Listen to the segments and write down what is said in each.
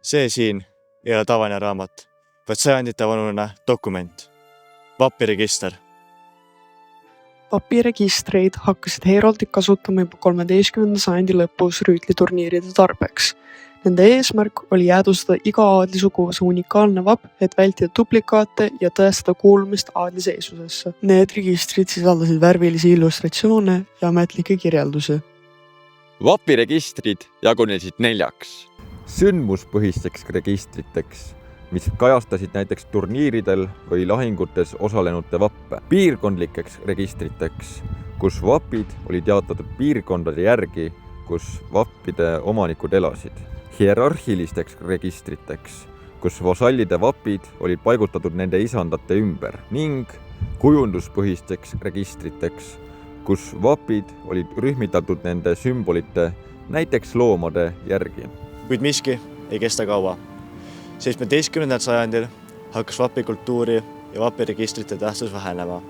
See siin ei ole tavaline raamat, vaid sajandite vanune dokument. Vapiregister. Vapiregistreid hakkasid heeroldid kasutama juba 13. sajandi lõpus rüütliturniiride tarbeks. Nende eesmärk oli jäädustada iga aadlisuguvuse unikaalne vapp, et vältida duplikaate ja tõestada kuulumist aadliseisusesse. Need registrid sisaldasid värvilisi illustratsioone ja ametlikke kirjeldusi. Vapiregistrid jagunesid 4. Sündmuspõhisteks registriteks, mis kajastasid näiteks turniiridel või lahingutes osalenute vappe. Piirkondlikeks registriteks, kus vapid olid jaotatud piirkondade järgi, kus vappide omanikud elasid. Hierarhilisteks registriteks, kus vasallide vapid olid paigutatud nende isandate ümber, ning kujunduspõhisteks registriteks, kus vapid olid rühmitatud nende sümbolite, näiteks loomade järgi. Kuid miski ei kesta kaua. 17. sajandil hakkas vapikultuuri ja vapiregistrite tähtsus vähenema,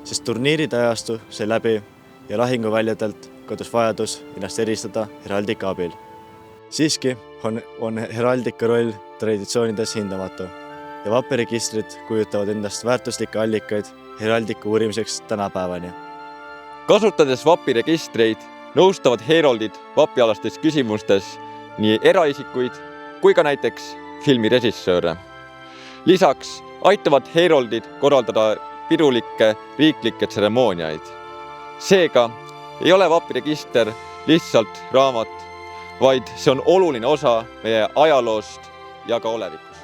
sest turniiride ajastu sai läbi ja lahinguväljadelt kadus vajadus ennast eristada heraldika abil. Siiski on heraldika roll traditsioonides hindamatu ja vapiregistrid kujutavad endast väärtuslikke allikaid heraldika uurimiseks tänapäevani. Kasutades vapiregistreid nõustavad heeroldid vapialastes küsimustes nii eraisikuid kui ka näiteks filmirežissööre. Lisaks aitavad heeroldid korraldada pidulikke riiklikke tseremooniaid. Seega ei ole vapiregister lihtsalt raamat, vaid see on oluline osa meie ajaloost ja ka olevikust.